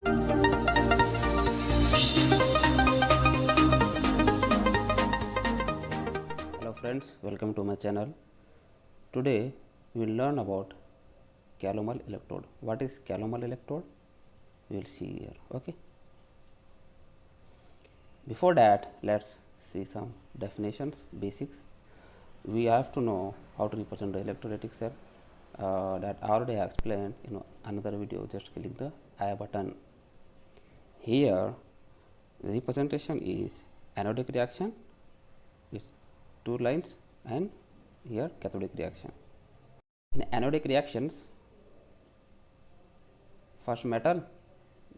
Hello friends, welcome to my channel. Today we will learn about Calomel electrode. What is Calomel electrode? We will see here. Okay. Before that, let's see some definitions, basics. We have to know how to represent the electrolytic cell. That I already explained in another video. Just click the I button. Here, the representation is anodic reaction with 2 lines, and here cathodic reaction. In anodic reactions, first metal,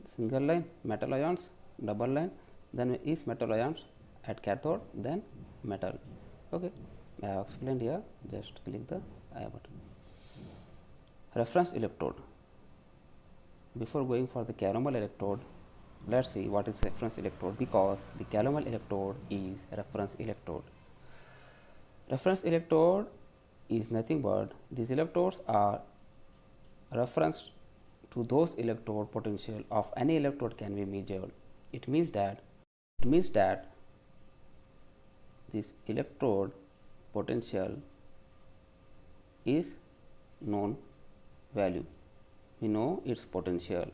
single line, metal ions, double line, then is metal ions at cathode, then metal. Okay, I have explained here. Just click the I button. Reference electrode. Before going for the Calomel electrode, let's see what is reference electrode, because the Calomel electrode is reference electrode. Reference electrode is nothing but these electrodes are reference to those electrode potential of any electrode can be measured. It means that this electrode potential is known value. We know its potential.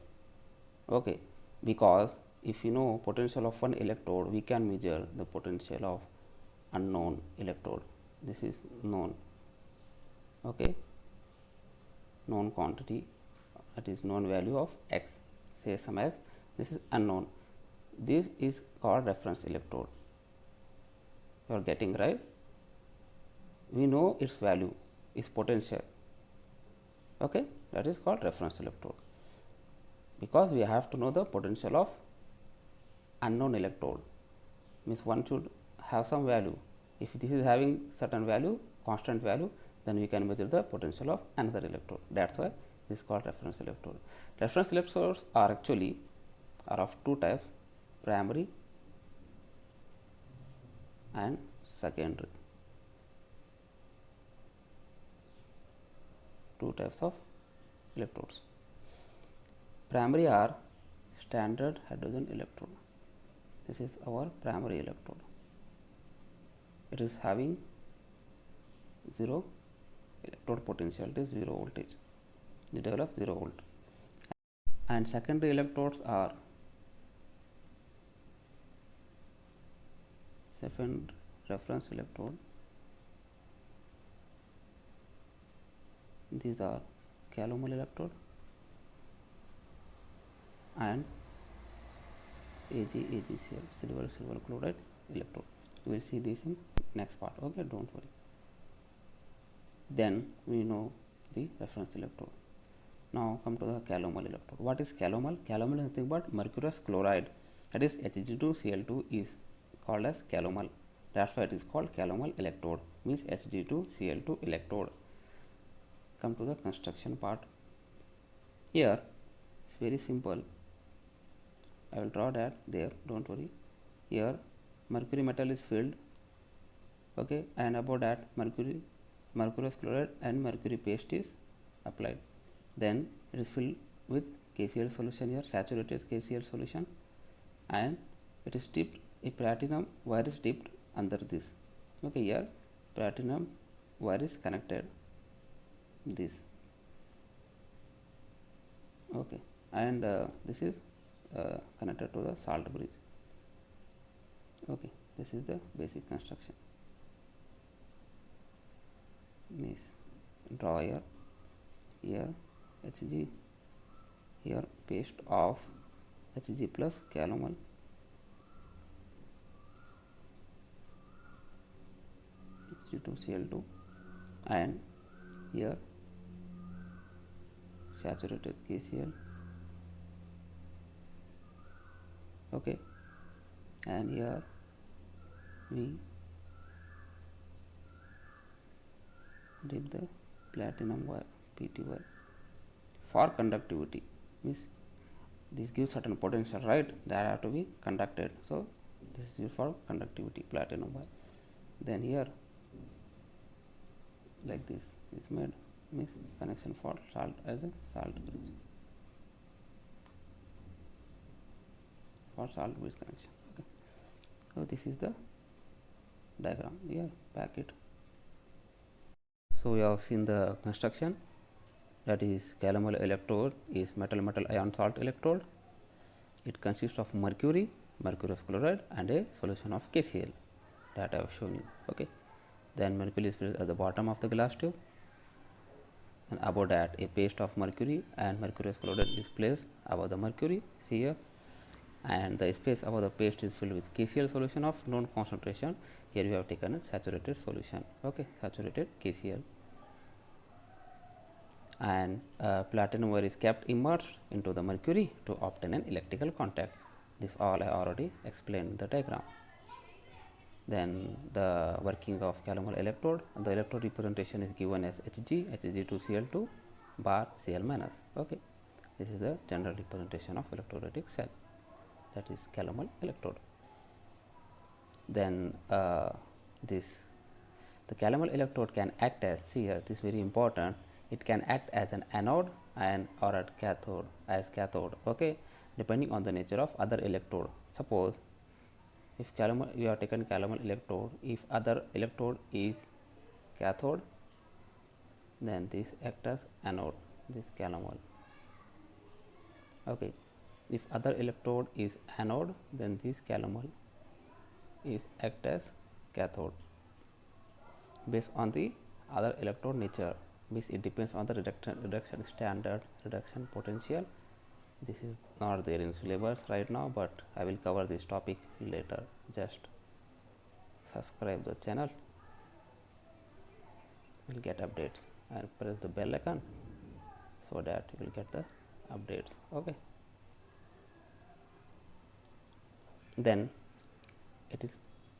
Okay, because if you know potential of one electrode, we can measure the potential of unknown electrode. This is known. Okay, known quantity, that is known value of x, say some x. This is unknown. This is called reference electrode. You are getting right? We know its value, its potential. Okay, that is called reference electrode, because we have to know the potential of unknown electrode. Means one should have some value. If this is having certain value, constant value, then we can measure the potential of another electrode. That's why this is called reference electrode. Reference electrodes are actually of 2 types: primary and secondary. 2 types of electrodes. Primary are standard hydrogen electrode. This is our primary electrode. It is having 0 electrode potential, it is 0 voltage. It develops 0 volt. And secondary electrodes are second reference electrode. These are Calomel electrode and AgCl, silver chloride electrode. We will see this in next part. Okay, don't worry. Then we know the reference electrode. Now come to the Calomel electrode. What is Calomel? Calomel is nothing but mercurous chloride, that is Hg2Cl2 is called as Calomel. That's why it is called Calomel electrode, means Hg2Cl2 electrode. Come to the construction part. Here it's very simple. I will draw that there, don't worry. Here mercury metal is filled, okay, and above that mercurous chloride and mercury paste is applied. Then it is filled with KCl solution, here saturated KCl solution, and it is dipped, a platinum wire is dipped under this. Okay, here platinum wire is connected this. Okay, and this is connected to the salt bridge. Okay, this is the basic construction. This draw here Hg, here paste of Hg plus Calomel, Hg2Cl2, and here saturated KCl. Okay, and here we dip the platinum wire, PT wire, for conductivity. Means this gives certain potential, right? That have to be conducted. So this is used for conductivity, platinum wire. Then here like this is made, means connection for salt as a salt bridge. for salt bridge connection. Okay. So this is the diagram. Here, back it. So we have seen the construction, that is Calomel electrode is metal ion salt electrode. It consists of mercury, mercurous chloride, and a solution of KCl that I have shown you. Okay. Then mercury is placed at the bottom of the glass tube, and above that a paste of mercury and mercurous chloride is placed above the mercury. See here, and the space above the paste is filled with KCl solution of known concentration. Here we have taken a saturated solution. Okay, saturated KCl. And platinum wire is kept immersed into the mercury to obtain an electrical contact. This all I already explained in the diagram. Then the working of Calomel electrode, the electrode representation is given as Hg2Cl2 bar Cl minus. Okay, this is the general representation of electrolytic cell, that is Calomel electrode. Then the Calomel electrode can act as, see here, this is very important, it can act as an anode and or at cathode, as cathode. Okay, depending on the nature of other electrode. Suppose if you have taken Calomel electrode, if other electrode is cathode, then this act as anode, this Calomel. Okay, if other electrode is anode, then this Calomel is act as cathode based on the other electrode nature. Means it depends on the reduction standard, reduction potential. This is not there in syllabus right now, but I will cover this topic later. Just subscribe the channel, you will get updates, and press the bell icon so that you will get the updates. Okay. Then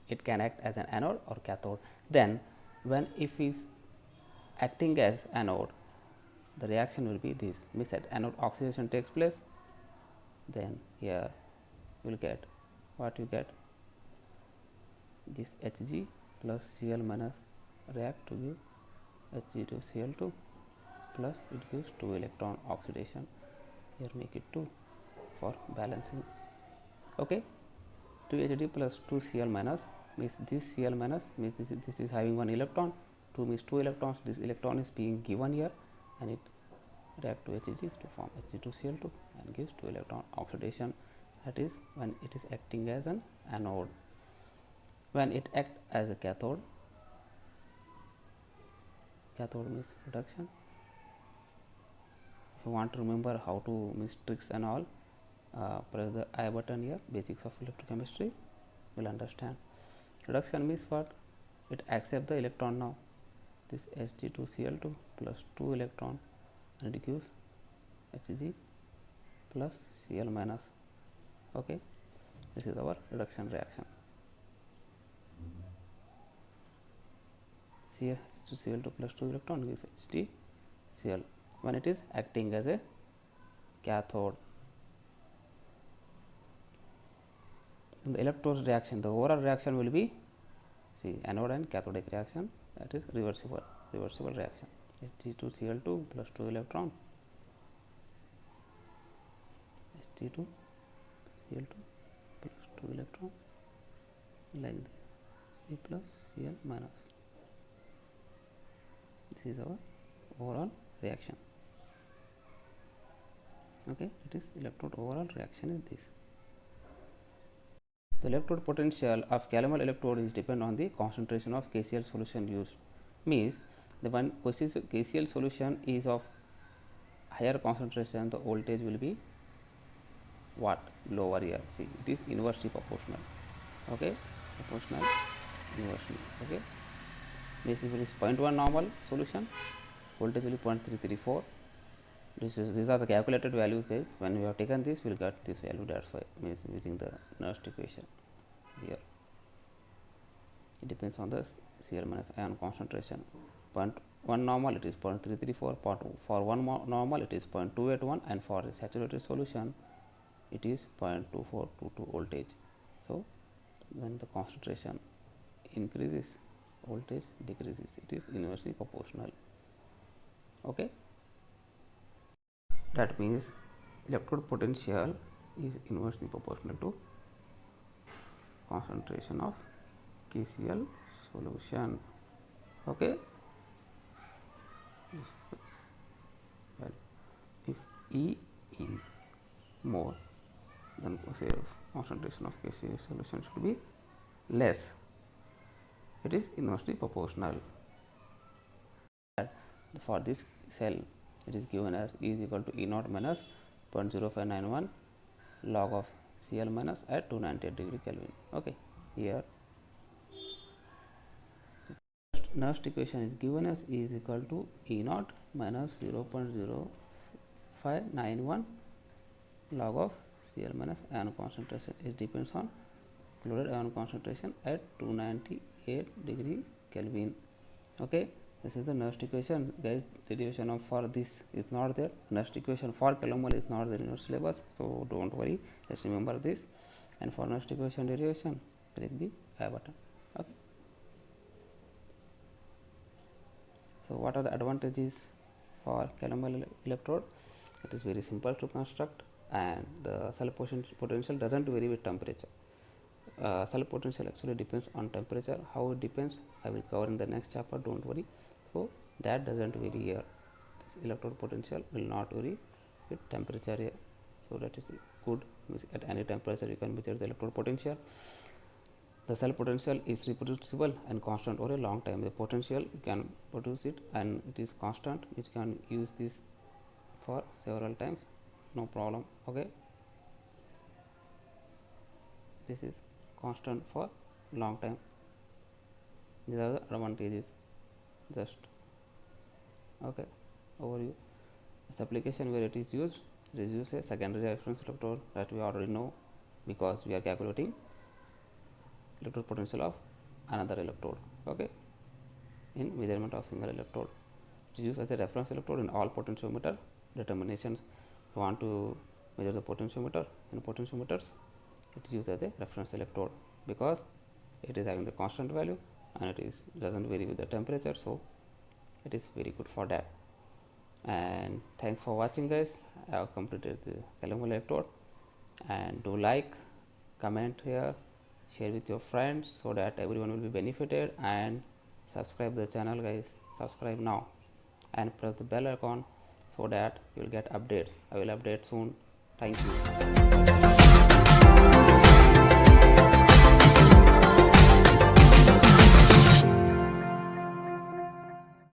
it can act as an anode or cathode. Then when if is acting as anode, the reaction will be this, means that anode oxidation takes place. Then here you will get what you get, this Hg plus Cl minus react to give Hg2Cl2 plus it gives 2 electron oxidation. Here make it 2 for balancing. Okay, 2 Hg plus 2 Cl minus means this Cl minus means this is having 1 electron, 2 means 2 electrons, this electron is being given here and it react to Hg to form Hg2Cl2 and gives 2 electron oxidation. That is when it is acting as an anode. When it acts as a cathode, cathode means reduction. If you want to remember how to miss tricks and all, press the I button here, basics of electrochemistry, you will understand. Reduction means what? It accepts the electron now, this Hg2Cl2 plus 2 electron, and it gives Hg plus Cl minus. Okay, this is our reduction reaction. See here, Hg2Cl2 plus 2 electron gives HgCl when it is acting as a cathode. In the electrode reaction, the overall reaction will be, see, anode and cathodic reaction, that is reversible reaction. Hg2Cl2 plus 2 electron, Hg2Cl2 plus 2 electron, like this, C plus Cl minus. This is our overall reaction. Okay, it is electrode overall reaction is this. The electrode potential of Calomel electrode is depend on the concentration of KCl solution used. Means the one KCl solution is of higher concentration, the voltage will be what? Lower here. See, it is inversely proportional. Okay, proportional inversely. Okay, this is 0.1 normal solution, voltage will be 0.334. These are the calculated values, guys. When we have taken this, we will get this value. That's why means using the Nernst equation here. It depends on the Cl minus ion concentration. 0.1 normal it is 0.334. For 1 normal it is 0.281, and for a saturated solution it is 0.2422 voltage. So when the concentration increases, voltage decreases. It is inversely proportional. Okay. That means electrode potential is inversely proportional to concentration of KCl solution. Okay. Well, if E is more, then say concentration of KCl solution should be less. It is inversely proportional. For this cell, it is given as E is equal to E naught minus 0.0591 log of Cl minus at 298 degree Kelvin. Okay, here Nernst equation is given as E is equal to E naught minus 0.0591 log of Cl minus ion concentration. It depends on chloride ion concentration at 298 degree Kelvin. Okay, this is the Nernst equation, guys. Derivation of for this is not there. Nernst equation for Calomel is not there in your syllabus, so don't worry, just remember this. And for Nernst equation derivation, click the I button. Okay. So what are the advantages for Calomel electrode? It is very simple to construct, and the cell potential doesn't vary with temperature. Cell potential actually depends on temperature. How it depends, I will cover in the next chapter, don't worry. So that doesn't vary here. This electrode potential will not vary with temperature here, so that is good. At any temperature you can measure the electrode potential. The cell potential is reproducible and constant over a long time. The potential you can produce it and it is constant. You can use this for several times, no problem. Okay, this is constant for long time. These are the advantages. Just okay, overview. This application where it is used, it is used a secondary reference electrode that we already know, because we are calculating electrode potential of another electrode. Okay, in measurement of single electrode, it is used as a reference electrode in all potentiometer determinations. If you want to measure the potentiometer in potentiometers, it is used as a reference electrode because it is having the constant value and it is doesn't vary with the temperature, so it is very good for that. And thanks for watching, guys. I have completed the Calomel electrode, and do like, comment here, share with your friends so that everyone will be benefited, and subscribe the channel, guys. Subscribe now and press the bell icon so that you will get updates. I will update soon. Thank you.